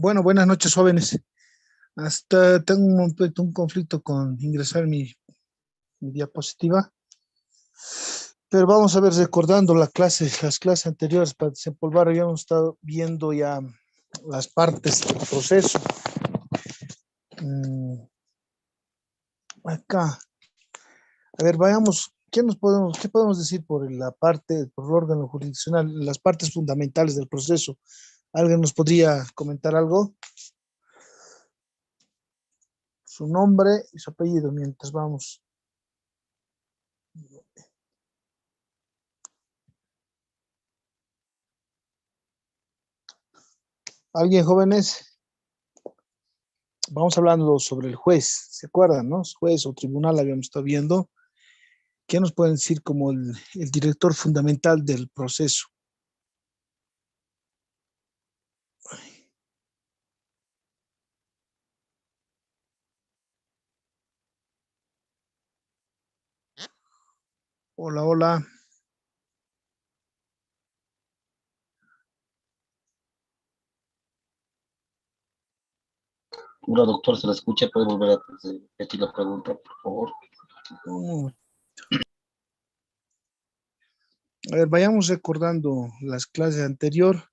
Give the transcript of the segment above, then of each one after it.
Bueno, buenas noches, jóvenes. Hasta tengo un conflicto con ingresar mi diapositiva, pero vamos a ver, recordando las clases anteriores para desempolvar, habíamos estado viendo ya las partes del proceso. Acá, a ver, vayamos, qué podemos decir por por el órgano jurisdiccional, las partes fundamentales del proceso? ¿Alguien nos podría comentar algo? Su nombre y su apellido mientras vamos. ¿Alguien, jóvenes? Vamos hablando sobre el juez, ¿se acuerdan, no? Juez o tribunal habíamos estado viendo. ¿Qué nos pueden decir como el director fundamental del proceso? Hola, hola. Hola, doctor, se la escucha. ¿Puede volver a repetir la pregunta, por favor? A ver, vayamos recordando las clases anteriores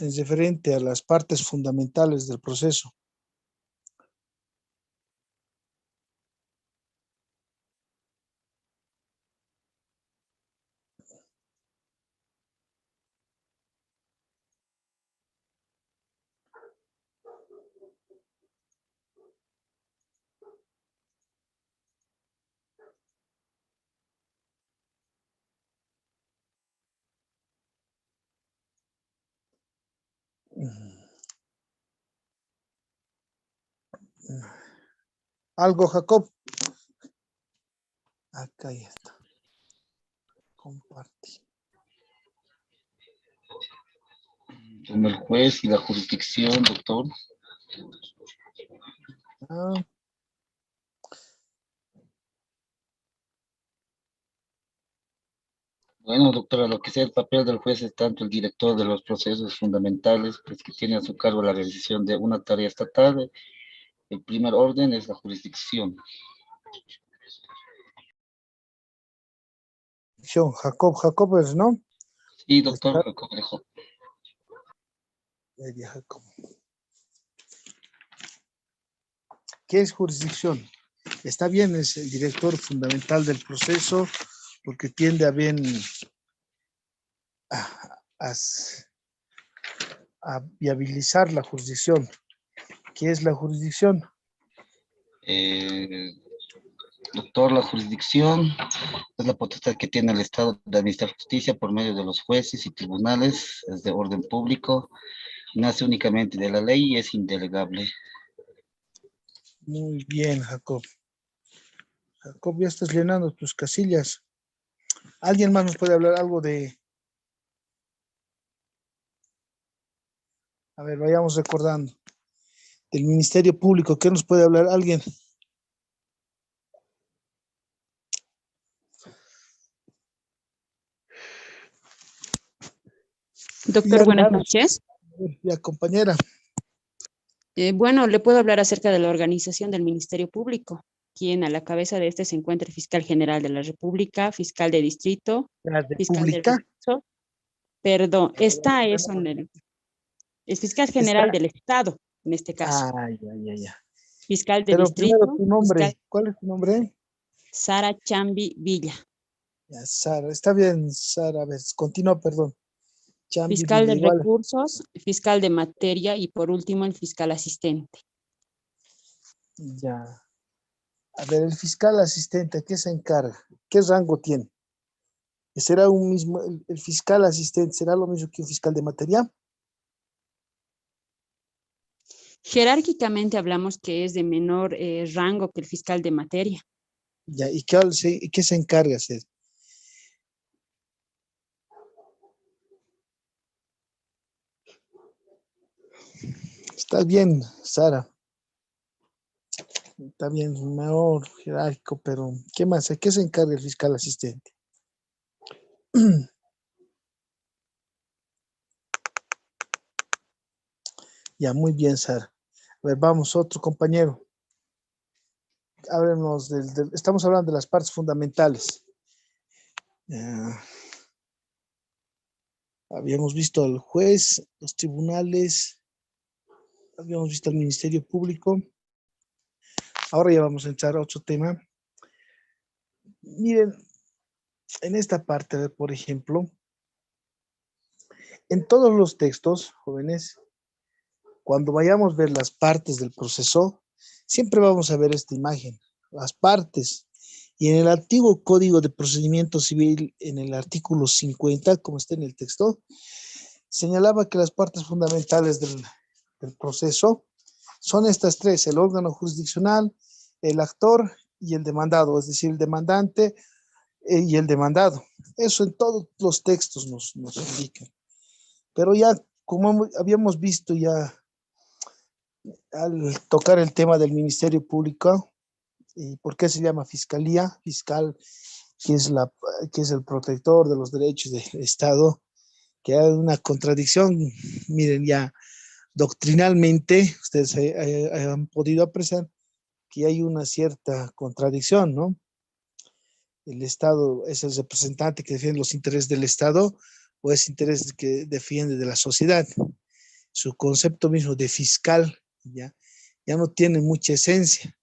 en referente a las partes fundamentales del proceso. ¿Algo, Jacob? Acá ya está. Compartir. En el juez y la jurisdicción, doctor. Ah, Bueno, doctora, lo que sea el papel del juez es tanto el director de los procesos fundamentales, pues que tiene a su cargo la realización de una tarea estatal. El primer orden es la jurisdicción. Jacob es, ¿no? Sí, doctor, Está, correcto. Jacob. ¿Qué es jurisdicción? Está bien, es el director fundamental del proceso porque tiende a bien a, a viabilizar la jurisdicción. ¿Qué es la jurisdicción? Doctor, la jurisdicción es la potestad que tiene el Estado de administrar justicia por medio de los jueces y tribunales, es de orden público, nace únicamente de la ley y es indelegable. Muy bien, Jacob. Jacob, ya estás llenando tus casillas. ¿Alguien más nos puede hablar algo de... A ver, vayamos recordando. Del Ministerio Público, ¿qué nos puede hablar alguien? Doctor, buenas noches. La compañera. Bueno, le puedo hablar acerca de la organización del Ministerio Público, quien a la cabeza de este se encuentra el fiscal general de la República, fiscal de distrito, La fiscal de República. recurso, perdón, está eso en el fiscal general Está. del Estado, en este caso, Ya. fiscal de Pero primero distrito, tu fiscal nombre. ¿Cuál es tu nombre? Sara Chambi Villa, Ya, Sara. Está bien, Sara. A ver, continúa, perdón. Chambi fiscal Villa, de igual. recursos, fiscal de materia y por último el fiscal asistente. Ya. A ver, el fiscal asistente, ¿qué se encarga? ¿Qué rango tiene? ¿Será un mismo, el fiscal asistente, será lo mismo que un fiscal de materia? Jerárquicamente hablamos que es de menor rango que el fiscal de materia. Ya, qué se encarga hacer? Está bien, Sara. Está bien, menor jerárquico, pero ¿qué más? ¿A qué se encarga el fiscal asistente? Ya, muy bien, Sara. A ver, vamos, otro compañero. Háblenos estamos hablando de las partes fundamentales. Habíamos visto al juez, los tribunales, habíamos visto al Ministerio Público. Ahora ya vamos a entrar a otro tema. Miren, en esta parte, por ejemplo, en todos los textos, jóvenes, cuando vayamos a ver las partes del proceso, siempre vamos a ver esta imagen, las partes. Y en el antiguo Código de Procedimiento Civil, en el artículo 50, como está en el texto, señalaba que las partes fundamentales del proceso son estas tres: el órgano jurisdiccional, el actor y el demandado, es decir, el demandante y el demandado. Eso en todos los textos nos indican. Pero ya, como habíamos visto ya al tocar el tema del Ministerio Público, ¿y por qué se llama fiscalía? Fiscal, que es el protector de los derechos del Estado, que hay una contradicción. Miren, ya doctrinalmente, ustedes han podido apreciar que hay una cierta contradicción, ¿no? El Estado es el representante que defiende los intereses del Estado o es interés que defiende de la sociedad. Su concepto mismo de fiscal ya no tiene mucha esencia.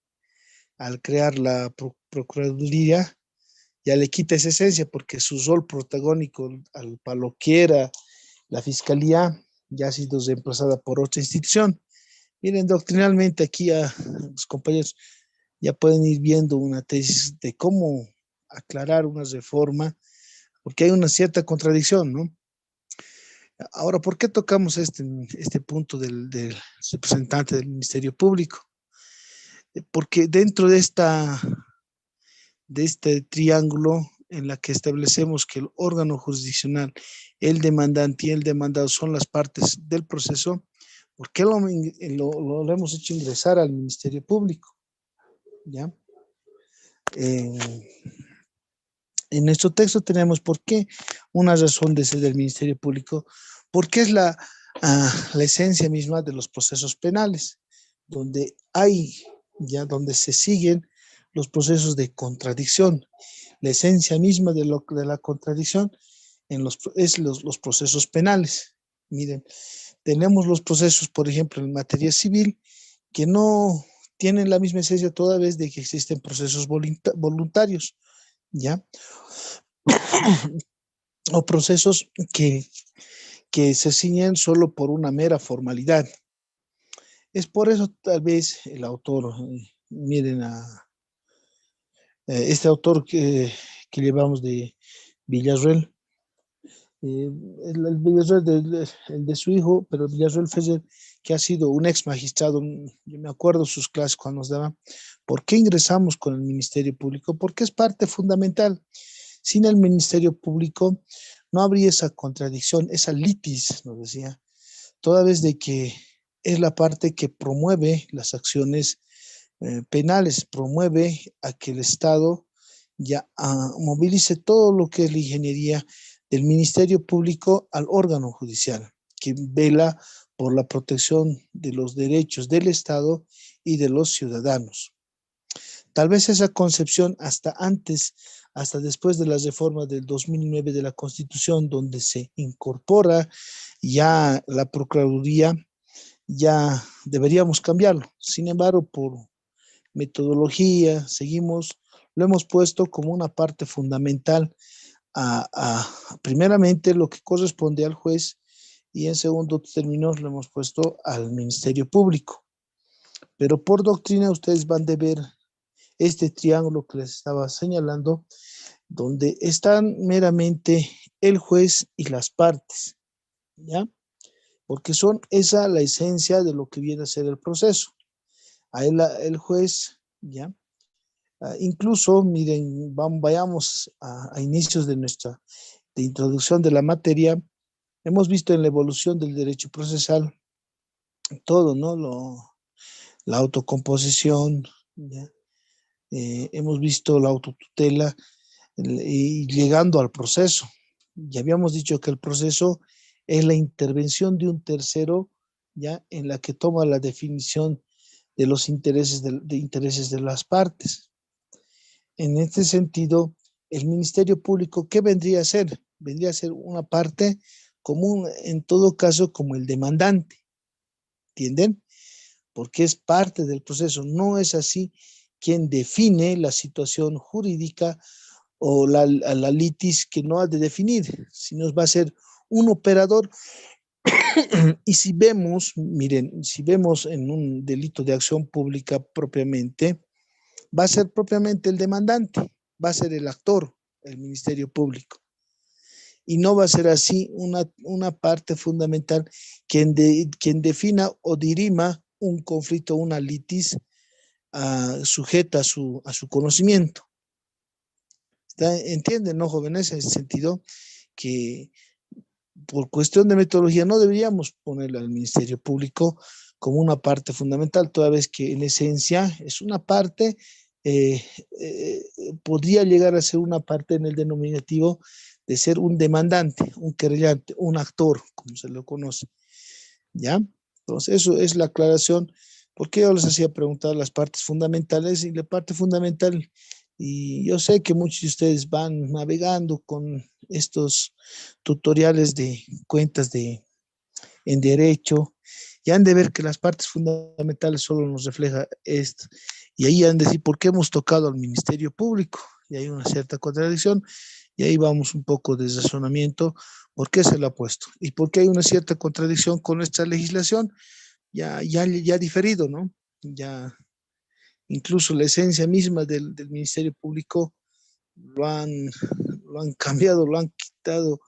Al crear la Procuraduría, ya le quita esa esencia porque su rol protagónico para lo que era la Fiscalía ya ha sido reemplazada por otra institución. Miren, doctrinalmente aquí a los compañeros ya pueden ir viendo una tesis de cómo aclarar una reforma, porque hay una cierta contradicción, ¿no? Ahora, ¿por qué tocamos este punto del representante del Ministerio Público? Porque dentro de este triángulo en la que establecemos que el órgano jurisdiccional, el demandante y el demandado son las partes del proceso, ¿por qué lo hemos hecho ingresar al Ministerio Público? ¿Ya? En nuestro texto tenemos por qué una razón de ser del Ministerio Público, porque es la esencia misma de los procesos penales, donde donde se siguen los procesos de contradicción. La esencia misma de la contradicción es los procesos penales. Miren, tenemos los procesos, por ejemplo, en materia civil, que no tienen la misma esencia toda vez de que existen procesos voluntarios, ¿ya? O procesos que se ciñen solo por una mera formalidad. Es por eso tal vez el autor, miren este autor que llevamos de Villarreal, el Villarreal el de su hijo, pero Villarreal Feller, que ha sido un ex magistrado, yo me acuerdo sus clases cuando nos daban. ¿Por qué ingresamos con el Ministerio Público? Porque es parte fundamental. Sin el Ministerio Público no habría esa contradicción, esa litis, nos decía, toda vez de que es la parte que promueve las acciones penales, promueve a que el Estado ya movilice todo lo que es la ingeniería del Ministerio Público al órgano judicial, que vela por la protección de los derechos del Estado y de los ciudadanos. Tal vez esa concepción hasta después de las reformas del 2009 de la Constitución, donde se incorpora ya la Procuraduría, ya deberíamos cambiarlo. Sin embargo, por metodología, lo hemos puesto como una parte fundamental primeramente lo que corresponde al juez y en segundo término lo hemos puesto al Ministerio Público. Pero por doctrina ustedes van a ver este triángulo que les estaba señalando, donde están meramente el juez y las partes, ¿ya? Porque son esa la esencia de lo que viene a ser el proceso. Ahí el juez, ¿ya? Incluso, miren, vayamos a inicios de introducción de la materia, hemos visto en la evolución del derecho procesal todo, ¿no? La autocomposición, ¿ya? Hemos visto la autotutela y llegando al proceso. Ya habíamos dicho que el proceso es la intervención de un tercero ya en la que toma la definición de los intereses intereses de las partes. En este sentido, el Ministerio Público, ¿qué vendría a ser? Vendría a ser una parte común, en todo caso, como el demandante, ¿entienden? Porque es parte del proceso, no es así quien define la situación jurídica o la litis que no ha de definir, sino va a ser un operador. Y si vemos, miren, si vemos en un delito de acción pública propiamente, va a ser propiamente el demandante, va a ser el actor, el Ministerio Público. Y no va a ser así una parte fundamental quien defina o dirima un conflicto, una litis sujeta a su conocimiento. ¿Entienden, no, jóvenes? En ese sentido, que por cuestión de metodología no deberíamos ponerle al Ministerio Público como una parte fundamental, toda vez que en esencia es una parte, podría llegar a ser una parte en el denominativo de ser un demandante, un querellante, un actor, como se lo conoce, ¿ya? Entonces, eso es la aclaración, porque yo les hacía preguntar las partes fundamentales, y la parte fundamental, y yo sé que muchos de ustedes van navegando con estos tutoriales de cuentas en derecho, y han de ver que las partes fundamentales solo nos refleja esto, y ahí han de decir, ¿por qué hemos tocado al Ministerio Público? Y hay una cierta contradicción, y ahí vamos un poco de razonamiento, ¿por qué se lo ha puesto? Y por qué hay una cierta contradicción con nuestra legislación, ya diferido, ¿no? Ya incluso la esencia misma del Ministerio Público lo han cambiado, lo han quitado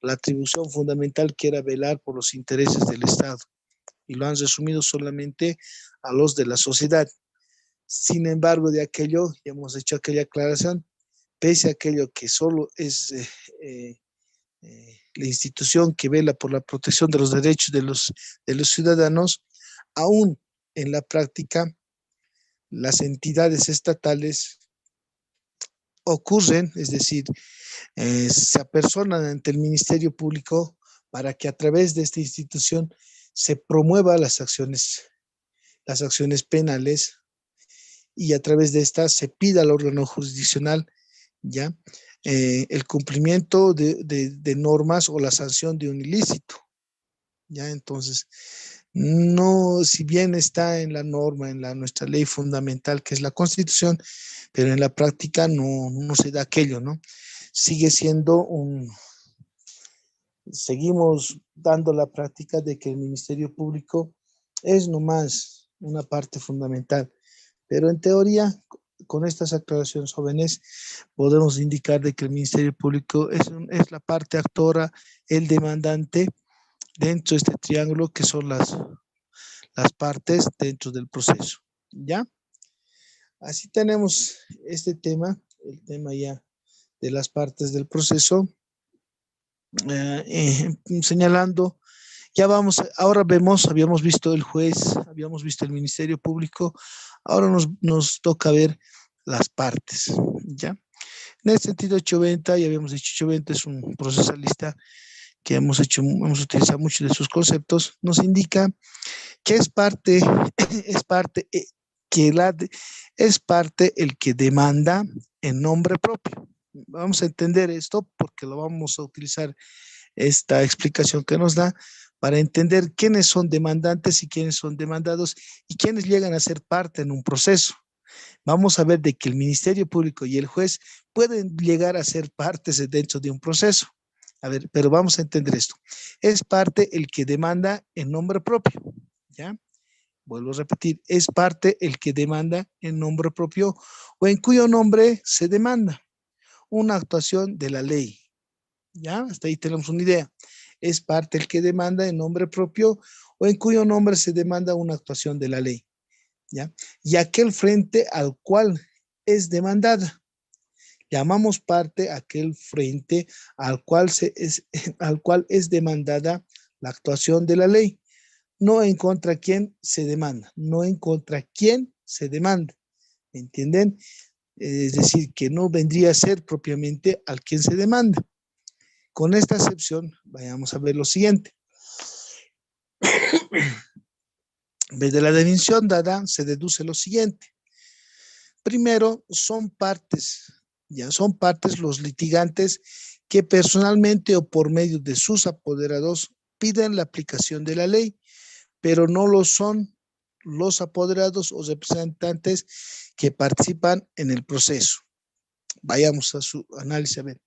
la atribución fundamental que era velar por los intereses del Estado, y lo han resumido solamente a los de la sociedad. Sin embargo, de aquello, ya hemos hecho aquella aclaración, pese a aquello que solo es la institución que vela por la protección de los derechos de los ciudadanos, aún en la práctica, las entidades estatales ocurren, es decir, se apersonan ante el Ministerio Público para que a través de esta institución se promueva las acciones penales, y a través de estas se pida al órgano jurisdiccional, ¿ya? El cumplimiento de normas o la sanción de un ilícito, ¿ya? Entonces, no, si bien está en la norma, en nuestra ley fundamental, que es la Constitución, pero en la práctica no se da aquello, ¿no? Sigue siendo seguimos dando la práctica de que el Ministerio Público es nomás una parte fundamental, pero en teoría, con estas aclaraciones jóvenes, podemos indicar de que el Ministerio Público es la parte actora, el demandante, dentro de este triángulo que son las partes dentro del proceso, ¿ya? Así tenemos este tema, el tema ya de las partes del proceso, señalando, ya vamos, ahora vemos, habíamos visto el juez, habíamos visto el Ministerio Público, ahora nos toca ver las partes, ¿ya? En este sentido, Choventa, ya habíamos dicho, Choventa es un procesalista que hemos utilizado muchos de sus conceptos, nos indica que es parte el que demanda en nombre propio. Vamos a entender esto porque lo vamos a utilizar, esta explicación que nos da, para entender quiénes son demandantes y quiénes son demandados y quiénes llegan a ser parte en un proceso. Vamos a ver de que el Ministerio Público y el juez pueden llegar a ser partes dentro de un proceso. A ver, pero vamos a entender esto. Es parte el que demanda en nombre propio, ¿ya? Vuelvo a repetir, es parte el que demanda en nombre propio o en cuyo nombre se demanda una actuación de la ley, ¿ya? Hasta ahí tenemos una idea. Es parte el que demanda en nombre propio o en cuyo nombre se demanda una actuación de la ley, ¿ya? Y aquel frente al cual es demandada. Llamamos parte aquel frente al cual es demandada la actuación de la ley. No en contra quién se demanda, no en contra quién se demanda, ¿me entienden? Es decir, que no vendría a ser propiamente al quien se demanda. Con esta excepción, vayamos a ver lo siguiente. De la definición dada se deduce lo siguiente. Primero, son partes los litigantes que personalmente o por medio de sus apoderados piden la aplicación de la ley, pero no lo son los apoderados o representantes que participan en el proceso. Vayamos a su análisis a ver.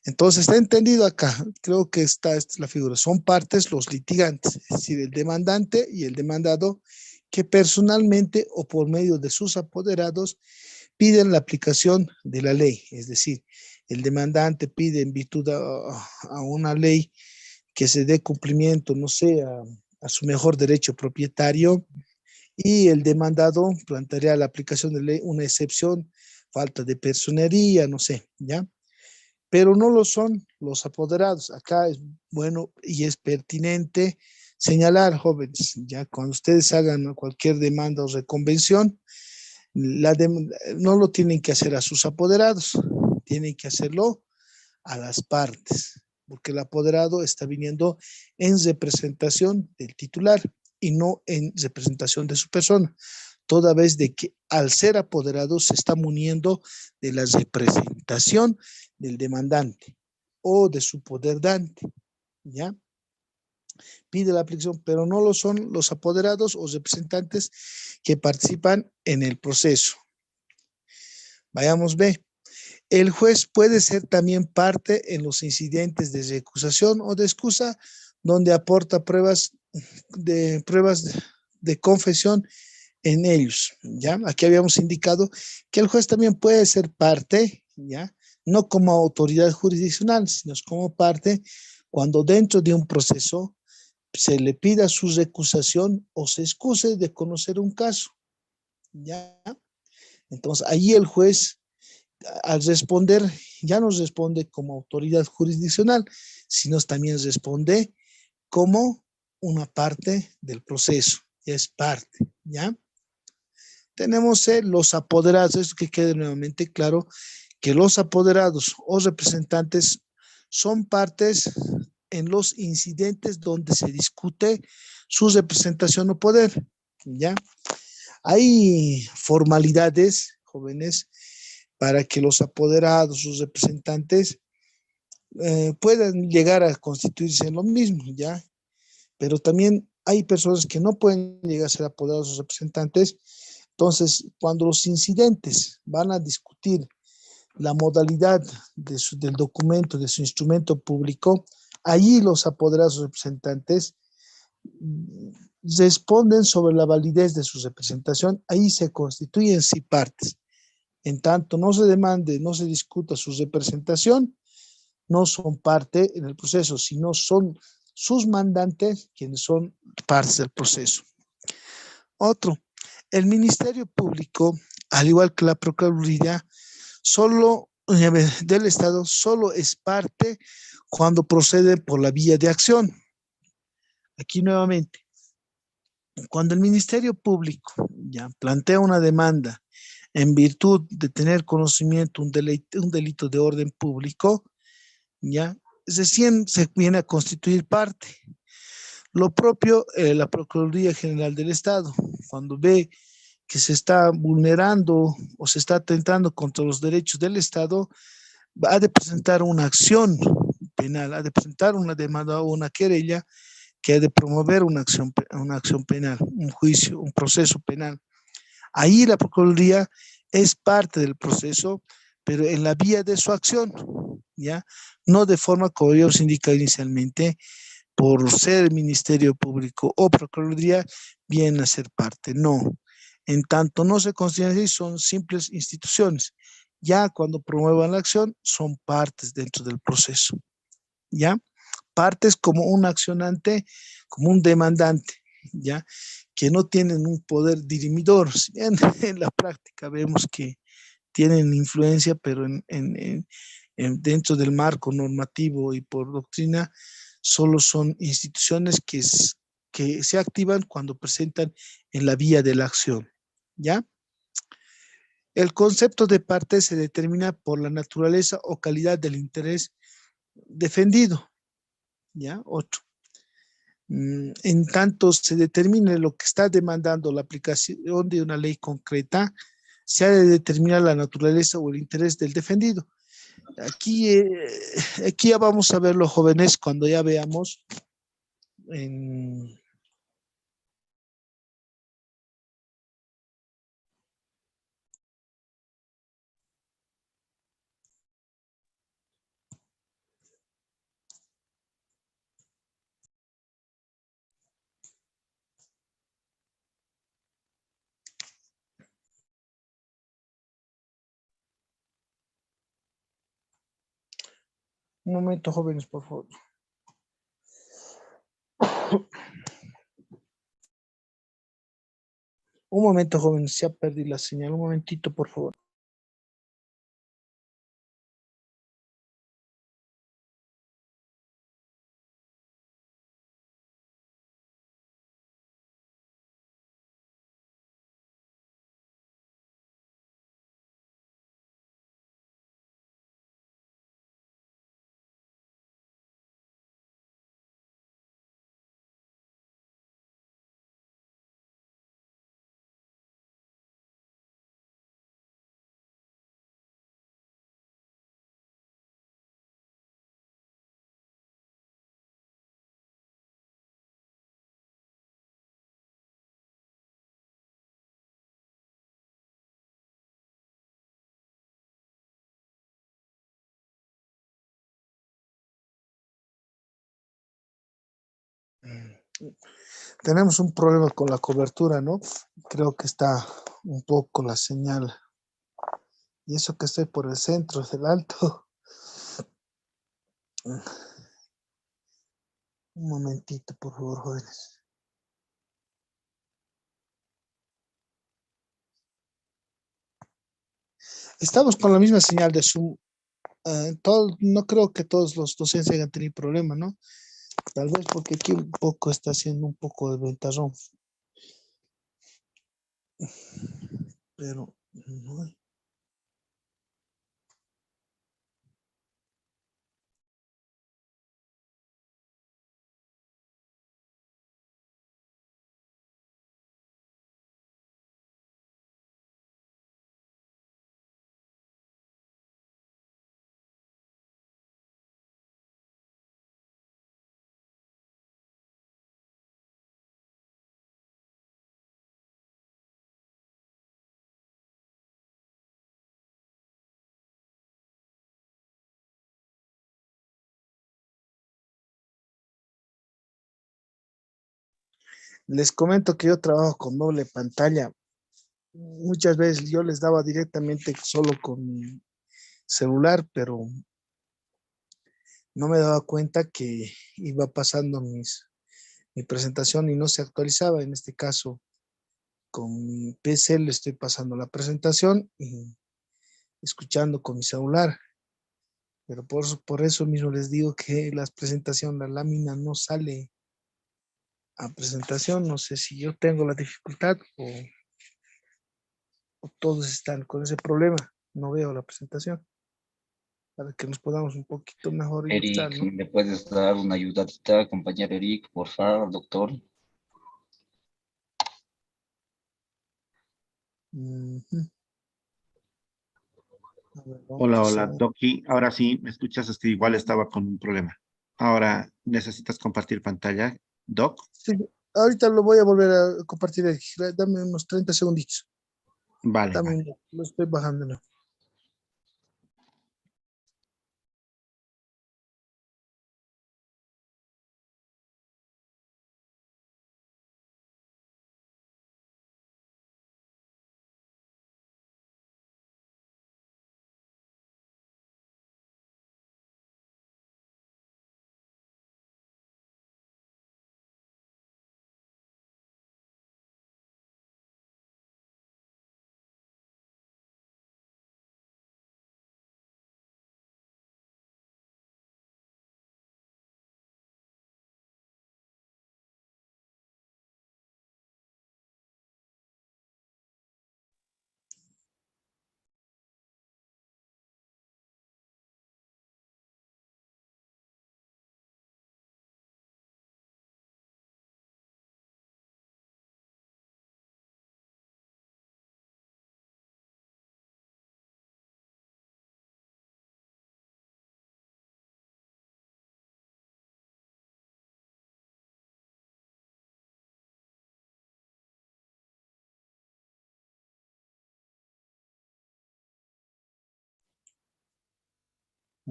Entonces, ¿está entendido acá? Creo que esta es la figura. Son partes los litigantes, es decir, el demandante y el demandado, que personalmente o por medio de sus apoderados piden la aplicación de la ley. Es decir, el demandante pide en virtud a una ley que se dé cumplimiento, no sé, a su mejor derecho propietario, y el demandado plantearía la aplicación de ley una excepción, falta de personería, no sé, ¿ya? Pero no lo son los apoderados. Acá es bueno y es pertinente señalar, jóvenes, ya cuando ustedes hagan cualquier demanda o reconvención, no lo tienen que hacer a sus apoderados, tienen que hacerlo a las partes, porque el apoderado está viniendo en representación del titular y no en representación de su persona, toda vez de que al ser apoderado se está muniendo de la representación del demandante o de su poder dante, ¿ya? Pide la aplicación, pero no lo son los apoderados o representantes que participan en el proceso. Vayamos B. El juez puede ser también parte en los incidentes de recusación o de excusa, donde aporta pruebas de confesión en ellos, ¿ya? Aquí habíamos indicado que el juez también puede ser parte, ¿ya? No como autoridad jurisdiccional, sino como parte cuando dentro de un proceso se le pida su recusación o se excuse de conocer un caso, ¿ya? Entonces, ahí el juez, al responder, ya no responde como autoridad jurisdiccional, sino también responde como una parte del proceso, es parte, ¿ya? Tenemos los apoderados, esto que quede nuevamente claro, que los apoderados o representantes son partes en los incidentes donde se discute su representación o poder, ¿ya? Hay formalidades, jóvenes, para que los apoderados, sus representantes, puedan llegar a constituirse en lo mismo, ¿ya? Pero también hay personas que no pueden llegar a ser apoderados o representantes. Entonces, cuando los incidentes van a discutir la modalidad del documento, de su instrumento público, allí los apoderados o representantes responden sobre la validez de su representación, ahí se constituyen sí partes. En tanto no se demande, no se discuta su representación, no son parte en el proceso, sino son sus mandantes quienes son partes del proceso. Otro, el Ministerio Público, al igual que la Procuraduría, del Estado, solo es parte cuando procede por la vía de acción. Aquí nuevamente, cuando el Ministerio Público ya plantea una demanda en virtud de tener conocimiento un delito de orden público, ya recién se viene a constituir parte. Lo propio la Procuraduría General del Estado, cuando ve que se está vulnerando o se está atentando contra los derechos del Estado, ha de presentar una acción penal, ha de presentar una demanda o una querella que ha de promover una acción penal, un juicio, un proceso penal. Ahí la Procuraduría es parte del proceso, pero en la vía de su acción, ¿ya? No de forma, como yo os indicaba inicialmente, por ser Ministerio Público o Procuraduría, vienen a ser parte, no. En tanto no se consideran así, son simples instituciones. Ya cuando promuevan la acción, son partes dentro del proceso, ¿ya? Partes como un accionante, como un demandante, ¿ya? Que no tienen un poder dirimidor. Si bien en la práctica vemos que tienen influencia, pero dentro del marco normativo y por doctrina, solo son instituciones que se activan cuando presentan en la vía de la acción, ¿ya? El concepto de parte se determina por la naturaleza o calidad del interés defendido, ¿ya? Otro. En tanto se determine lo que está demandando la aplicación de una ley concreta, se ha de determinar la naturaleza o el interés del defendido. Aquí, aquí ya vamos a ver los jóvenes cuando ya veamos en, un momento, jóvenes, por favor. Un momento, jóvenes, ya perdí la señal. Un momentito, por favor. Tenemos un problema con la cobertura, ¿no? Creo que está un poco la señal. Y eso que estoy por el centro del alto. Un momentito, por favor, jóvenes. Estamos con la misma señal de Zoom. No creo que todos los docentes hayan tenido problema, ¿no? Tal vez porque aquí un poco está haciendo un poco de ventarrón. Pero no. Les comento que yo trabajo con doble pantalla. Muchas veces yo les daba directamente solo con mi celular, pero no me daba cuenta que iba pasando mi presentación y no se actualizaba. En este caso, con mi PC le estoy pasando la presentación y escuchando con mi celular. Pero por eso mismo les digo que la presentación, la lámina no sale a presentación. No sé si yo tengo la dificultad o todos están con ese problema. No veo la presentación para que nos podamos un poquito mejor ilustrar, Eric, ¿no? ¿me puedes dar una ayudadita, compañero Eric, por favor, doctor? Ujú. A ver, Hola, vamos a... hola, Doki. Ahora sí, ¿me escuchas? Es que igual estaba con un problema. Ahora, ¿necesitas compartir pantalla, Doc? Sí, ahorita lo voy a volver a compartir aquí. Dame unos 30 segunditos. Vale, vale. También lo estoy bajando, ¿no?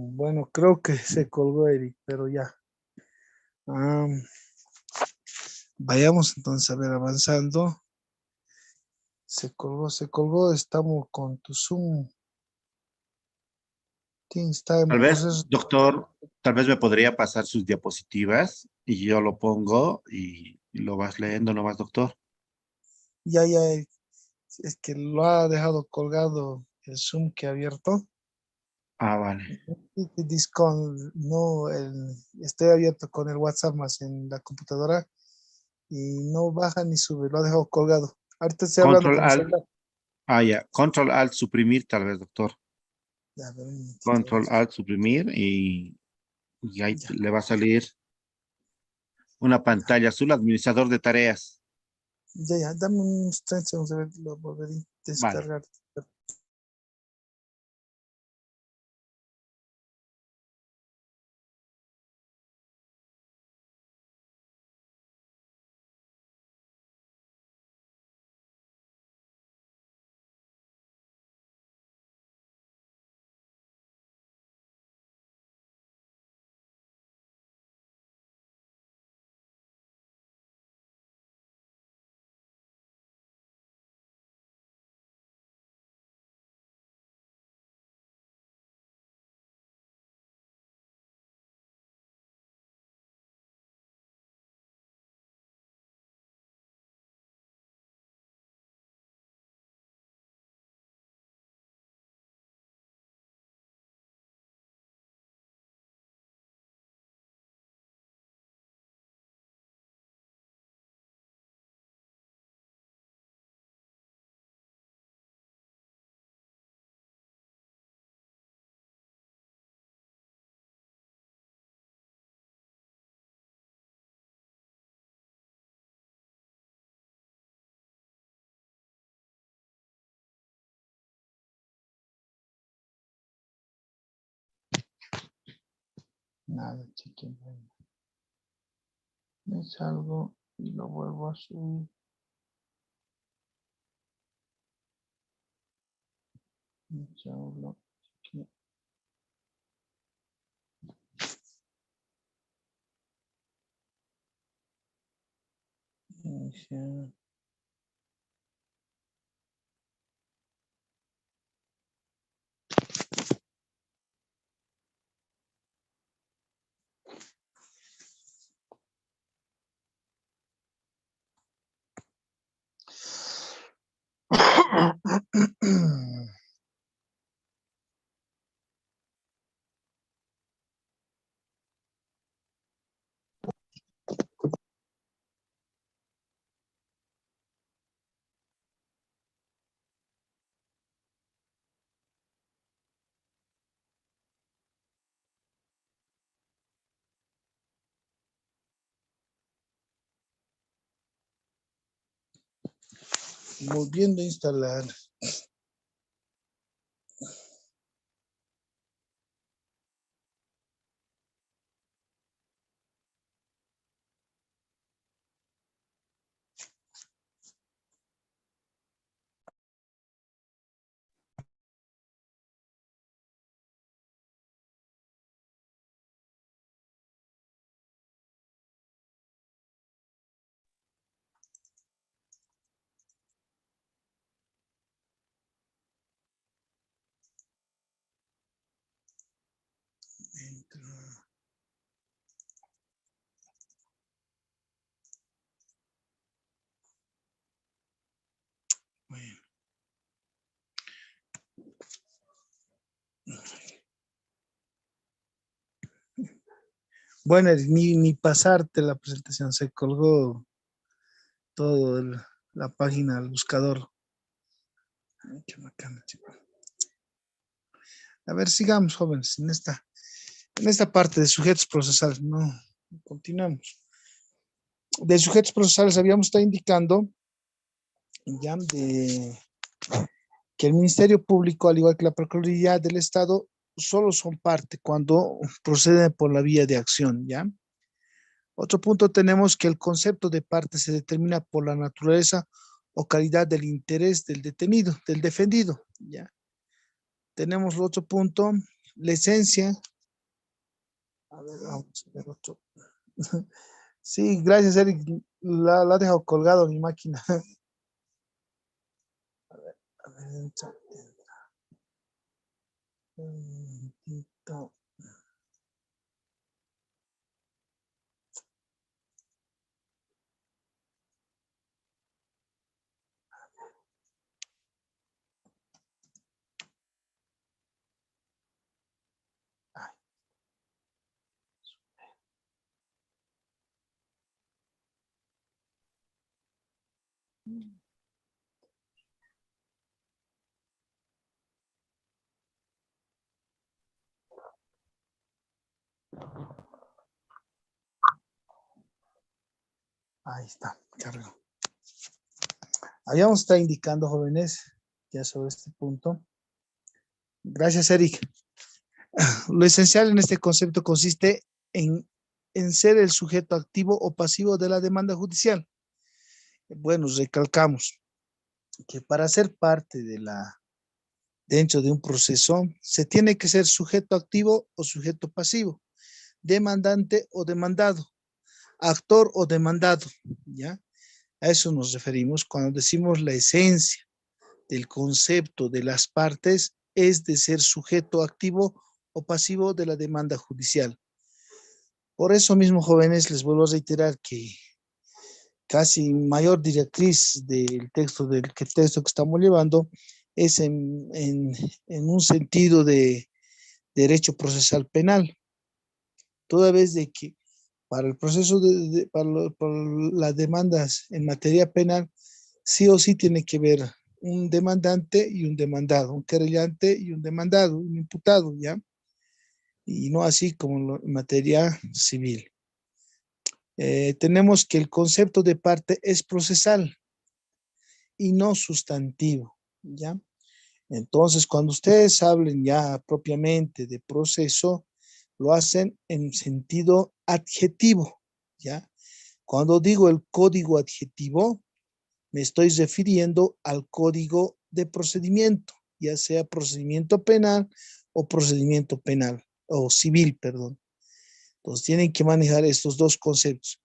Bueno, creo que se colgó Eric, pero ya. Am, vayamos entonces a ver avanzando. Se colgó, estamos con tu Zoom. ¿Quién está en Tal vez, proceso? doctor, tal vez me podría pasar sus diapositivas y yo lo pongo y lo vas leyendo nomás, doctor. Ya, ya, es que lo ha dejado colgado el Zoom que ha abierto. Ah, vale. Y Discord, no, estoy abierto con el WhatsApp más en la computadora y no baja ni sube, lo ha dejado colgado. Ahorita estoy hablando Control con el Alt, celular. ya. Control Alt suprimir, tal vez, doctor. Ya, a ver, un momentito, a ver. Control Alt suprimir y ahí Ya, le va a salir una pantalla azul, administrador de tareas. ya, dame unos 30 segundos, a ver, lo volveré a Vale. descargar. Nada, chiquen. Me salgo y lo vuelvo a subir. Me salgo. Iniciar. Volviendo a instalar. Bueno. Bueno, ni pasarte la presentación, se colgó todo la página, el buscador. Ay, qué bacana, chico. A ver, sigamos, jóvenes, en esta parte de sujetos procesales. No, continuamos. De sujetos procesales habíamos estado indicando ya que el Ministerio Público, al igual que la Procuraduría del Estado, solo son parte cuando proceden por la vía de acción, ¿ya? Otro punto tenemos que el concepto de parte se determina por la naturaleza o calidad del interés del detenido, del defendido, ¿ya? Tenemos otro punto, la esencia. A ver, vamos a ver otro. Sí, gracias, Eric. La ha dejado colgado mi máquina. A ver, entra. Un momentito. Ahí está, cargo. Habíamos estado indicando, jóvenes, ya sobre este punto. Gracias, Eric. Lo esencial en este concepto consiste en ser el sujeto activo o pasivo de la demanda judicial. Bueno, recalcamos que para ser parte dentro de un proceso, se tiene que ser sujeto activo o sujeto pasivo, demandante o demandado, actor o demandado, ¿ya? A eso nos referimos cuando decimos la esencia del concepto de las partes es de ser sujeto activo o pasivo de la demanda judicial. Por eso mismo, jóvenes, les vuelvo a reiterar que casi mayor directriz del texto que estamos llevando es en un sentido de derecho procesal penal, toda vez de que para el proceso para las demandas en materia penal, sí o sí tiene que ver un demandante y un demandado, un querellante y un demandado, un imputado, ¿ya? Y no así como en materia civil. Tenemos que el concepto de parte es procesal y no sustantivo, ¿ya? Entonces, cuando ustedes hablen ya propiamente de proceso, lo hacen en sentido adjetivo, ¿ya? Cuando digo el código adjetivo, me estoy refiriendo al código de procedimiento, ya sea procedimiento penal o civil, perdón. Entonces, tienen que manejar estos dos conceptos.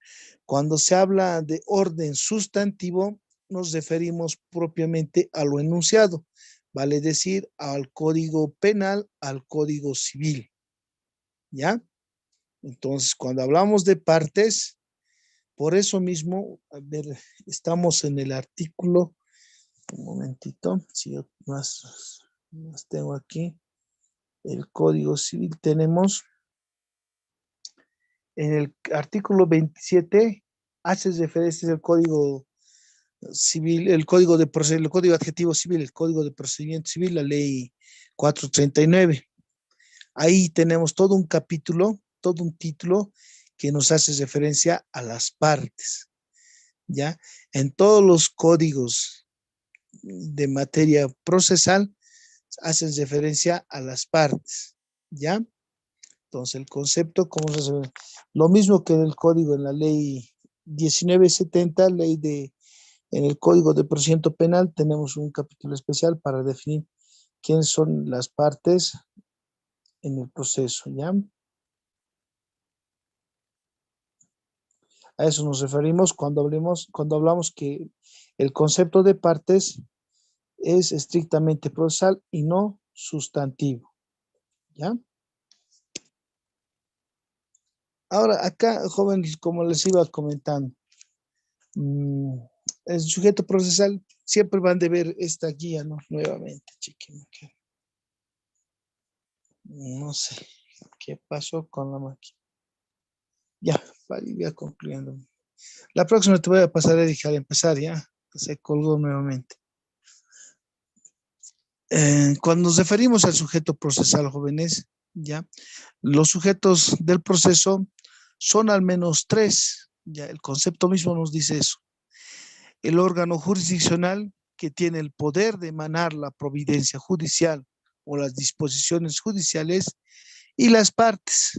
Cuando se habla de orden sustantivo, nos referimos propiamente a lo enunciado, vale decir, al código penal, al código civil, ¿ya? Entonces, cuando hablamos de partes, por eso mismo, a ver, estamos en el artículo, un momentito, si yo más tengo aquí, el código civil tenemos, en el artículo 27, hace referencia al código civil, el código adjetivo civil, el código de procedimiento civil, la ley 439. Ahí tenemos todo un capítulo, todo un título que nos hace referencia a las partes, ¿ya? En todos los códigos de materia procesal hacen referencia a las partes, ¿ya? Entonces, el concepto, ¿cómo se hace? Lo mismo que en el código, en la ley 1970, en el Código de Procedimiento Penal, tenemos un capítulo especial para definir quiénes son las partes en el proceso, ¿ya? A eso nos referimos cuando hablamos que el concepto de partes es estrictamente procesal y no sustantivo, ¿ya? Ahora, acá, jóvenes, como les iba comentando, el sujeto procesal siempre van a ver esta guía, ¿no? Nuevamente, chequen. No sé qué pasó con la máquina. Ya, ya concluyendo. La próxima te voy a pasar, Erika, al empezar, ya. Se colgó nuevamente. Cuando nos referimos al sujeto procesal, jóvenes, ya, los sujetos del proceso son al menos tres, ya, el concepto mismo nos dice eso. El órgano jurisdiccional que tiene el poder de emanar la providencia judicial o las disposiciones judiciales y las partes.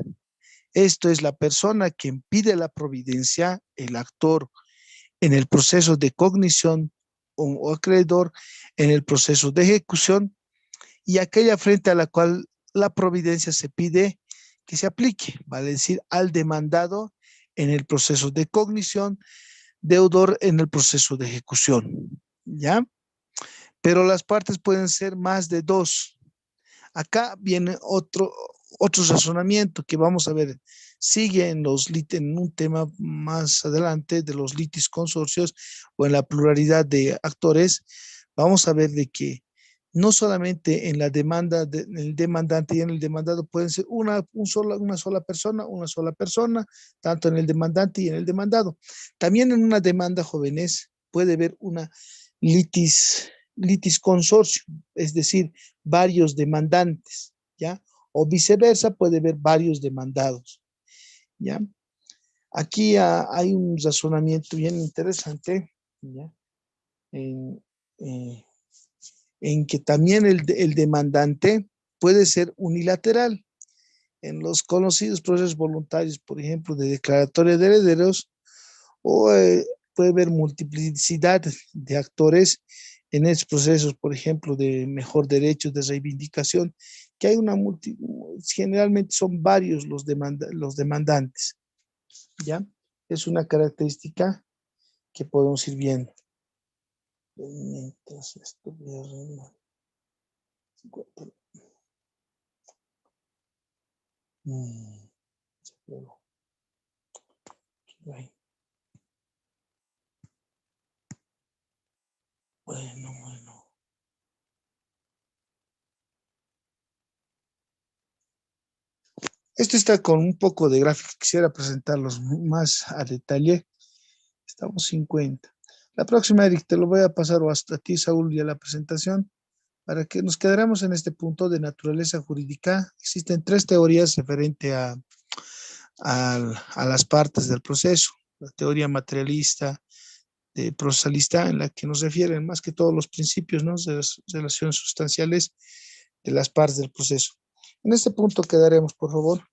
Esto es la persona que impide la providencia, el actor en el proceso de cognición o acreedor en el proceso de ejecución y aquella frente a la cual la providencia se pide que se aplique, vale decir, al demandado en el proceso de cognición, deudor en el proceso de ejecución, ¿ya? Pero las partes pueden ser más de dos. Acá viene otro razonamiento que vamos a ver, sigue en un tema más adelante de los litis consorcios o en la pluralidad de actores. Vamos a ver de que no solamente en la demanda, en el demandante y en el demandado pueden ser una sola persona, tanto en el demandante y en el demandado. También en una demanda, jóvenes, puede haber una litis consorcio, es decir, varios demandantes, ¿ya? O viceversa, puede haber varios demandados, ¿ya? Aquí hay un razonamiento bien interesante, ¿ya? En que también el demandante puede ser unilateral. En los conocidos procesos voluntarios, por ejemplo, de declaratoria de herederos, o puede haber multiplicidad de actores en estos procesos, por ejemplo, de mejor derecho, de reivindicación, que hay generalmente son varios los demandantes, ¿ya? Es una característica que podemos ir viendo. Mientras esto voy a arreglar. Bueno. Esto está con un poco de gráfica. Quisiera presentarlos más a detalle. Estamos 50. La próxima, Eric, te lo voy a pasar o hasta a ti, Saúl, y a la presentación, para que nos quedáramos en este punto de naturaleza jurídica. Existen 3 teorías referente a las partes del proceso. La teoría materialista, procesalista, en la que nos refieren más que todos los principios, ¿no?, de las relaciones sustanciales de las partes del proceso. En este punto quedaremos, por favor.